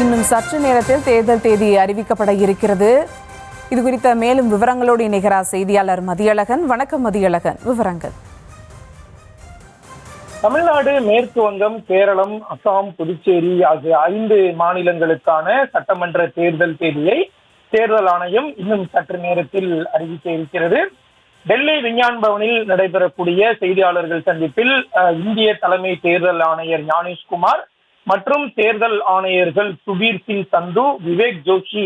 இன்னும் சற்று நேரத்தில் தேர்தல் தேதி அறிவிக்கப்பட இருக்கிறது. இது குறித்த மேலும் விவரங்களோடு இணைகிறார் செய்தியாளர் மதியழகன். வணக்கம் மதியழகன், விவரங்கள். தமிழ்நாடு, மேற்கு வங்கம், கேரளம், அசாம், புதுச்சேரி ஆகிய 5 மாநிலங்களுக்கான சட்டமன்ற தேர்தல் தேதியை தேர்தல் ஆணையம் இன்னும் சற்று நேரத்தில் அறிவிக்க இருக்கிறது. டெல்லி விஞ்ஞான் பவனில் நடைபெறக்கூடிய செய்தியாளர்கள் சந்திப்பில் இந்திய தலைமை தேர்தல் ஆணையர் ஞானேஷ்குமார் மற்றும் தேர்தல் ஆணையர்கள் சுபீர் சிங் சந்து, விவேக் ஜோஷி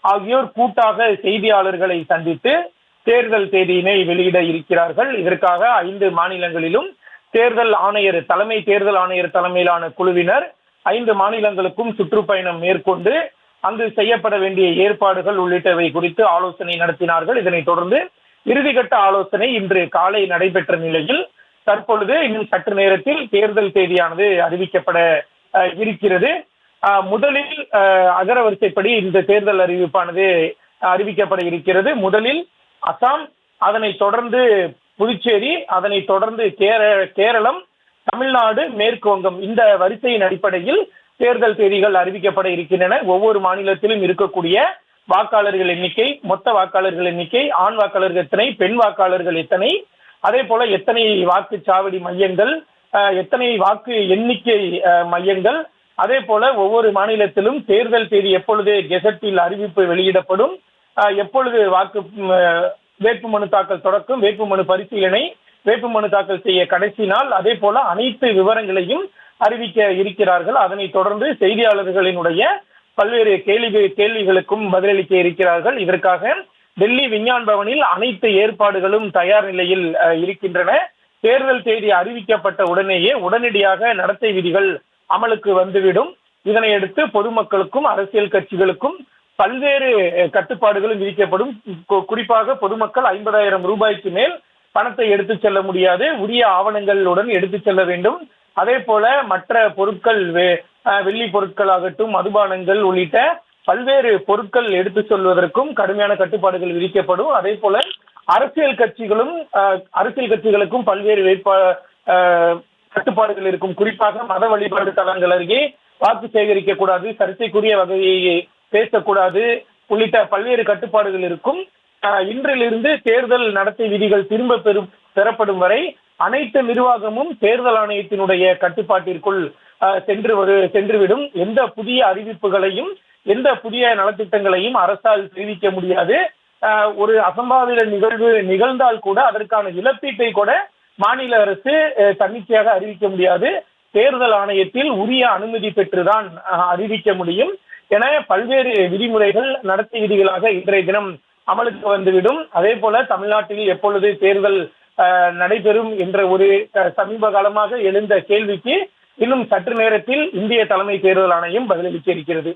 ஆகியோர் கூட்டாக செய்தியாளர்களை சந்தித்து தேர்தல் தேதியினை வெளியிட இருக்கிறார்கள். இதற்காக 5 மாநிலங்களிலும் தலைமை தேர்தல் ஆணையர் தலைமையிலான குழுவினர் 5 மாநிலங்களுக்கும் சுற்றுப்பயணம் மேற்கொண்டு அங்கு செய்யப்பட வேண்டிய ஏற்பாடுகள் உள்ளிட்டவை குறித்து ஆலோசனை நடத்தினார்கள். இதனைத் தொடர்ந்து இறுதிக்கட்ட ஆலோசனை இன்று காலை நடைபெற்ற நிலையில் தற்பொழுது இன்னும் சற்று நேரத்தில் தேர்தல் தேதியானது அறிவிக்கப்பட இருக்கிறது. முதலில் அகரவரிசைப்படி இந்த தேர்தல் அறிவிப்பானது அறிவிக்கப்பட இருக்கிறது. முதலில் அசாம், அதனைத் தொடர்ந்து புதுச்சேரி, அதனைத் தொடர்ந்து கேரளம், தமிழ்நாடு, மேற்கு வங்கம், இந்த வரிசையின் அடிப்படையில் தேர்தல் தேதிகள் அறிவிக்கப்பட இருக்கின்றன. ஒவ்வொரு மாநிலத்திலும் இருக்கக்கூடிய வாக்காளர்கள் எண்ணிக்கை, மொத்த வாக்காளர்கள் எண்ணிக்கை, ஆண் வாக்காளர்கள் எத்தனை, பெண் வாக்காளர்கள் எத்தனை, அதே போல எத்தனை வாக்குச்சாவடி மையங்கள், எத்தனை வாக்கு எண்ணிக்கை மையங்கள், அதே போல ஒவ்வொரு மாநிலத்திலும் தேர்தல் தேதி எப்பொழுது கெசட்டில் அறிவிப்பு வெளியிடப்படும், எப்பொழுது வேட்புமனு தாக்கல் தொடக்கம், வேட்புமனு பரிசீலனை, வேட்புமனு தாக்கல் செய்ய கடைசி நாள், அதே போல அனைத்து விவரங்களையும் அறிவிக்க இருக்கிறார்கள். அதனைத் தொடர்ந்து செய்தியாளர்களினுடைய பல்வேறு கேள்விகளுக்கும் பதிலளிக்க இருக்கிறார்கள். இதற்காக டெல்லி விஞ்ஞான் பவனில் அனைத்து ஏற்பாடுகளும் தயார் நிலையில் இருக்கின்றன. தேர்தல் தேதி அறிவிக்கப்பட்ட உடனடியாக நடத்தை விதிகள் அமலுக்கு வந்துவிடும். இதனையடுத்து பொதுமக்களுக்கும் அரசியல் கட்சிகளுக்கும் பல்வேறு கட்டுப்பாடுகளும் விதிக்கப்படும். குறிப்பாக பொதுமக்கள் 50,000 ரூபாய்க்கு மேல் பணத்தை எடுத்து செல்ல முடியாது, உரிய ஆவணங்களுடன் எடுத்து செல்ல வேண்டும். அதே போல மற்ற பொருட்கள், வெள்ளி பொருட்களாகட்டும், மதுபானங்கள் உள்ளிட்ட பல்வேறு பொருட்கள் எடுத்து செல்வதற்கும் கடுமையான கட்டுப்பாடுகள் விதிக்கப்படும். அதே போல அரசியல் கட்சிகளுக்கும் பல்வேறு கட்டுப்பாடுகள் இருக்கும். குறிப்பாக மத வழிபாடு தலங்கள் அருகே வாக்கு சேகரிக்க கூடாது, சர்ச்சைக்குரிய வகையை பேசக்கூடாது உள்ளிட்ட பல்வேறு கட்டுப்பாடுகள் இருக்கும். இன்றிலிருந்து தேர்தல் நடத்தை விதிகள் திரும்ப பெறப்படும் வரை அனைத்து நிர்வாகமும் தேர்தல் ஆணையத்தினுடைய கட்டுப்பாட்டிற்குள் சென்றுவிடும். எந்த புதிய அறிவிப்புகளையும், எந்த புதிய நலத்திட்டங்களையும் அரசால் தெரிவிக்க முடியாது. ஒரு அசம்பாவித நிகழ்வு நிகழ்ந்தால் கூட அதற்கான இழப்பீட்டை கூட மாநில அரசு தன்னிச்சையாக அறிவிக்க முடியாது. தேர்தல் ஆணையத்தில் உரிய அனுமதி பெற்றுதான் அறிவிக்க முடியும் என பல்வேறு விதிமுறைகள் நடத்தை விதிகளாக இன்றைய தினம் அமலுக்கு வந்துவிடும். அதே போல தமிழ்நாட்டில் எப்பொழுது தேர்தல் நடைபெறும் என்ற ஒரு சமீப காலமாக எழுந்த கேள்விக்கு இன்னும் சற்று நேரத்தில் இந்திய தலைமை தேர்தல் ஆணையம் பதிலளிக்க இருக்கிறது.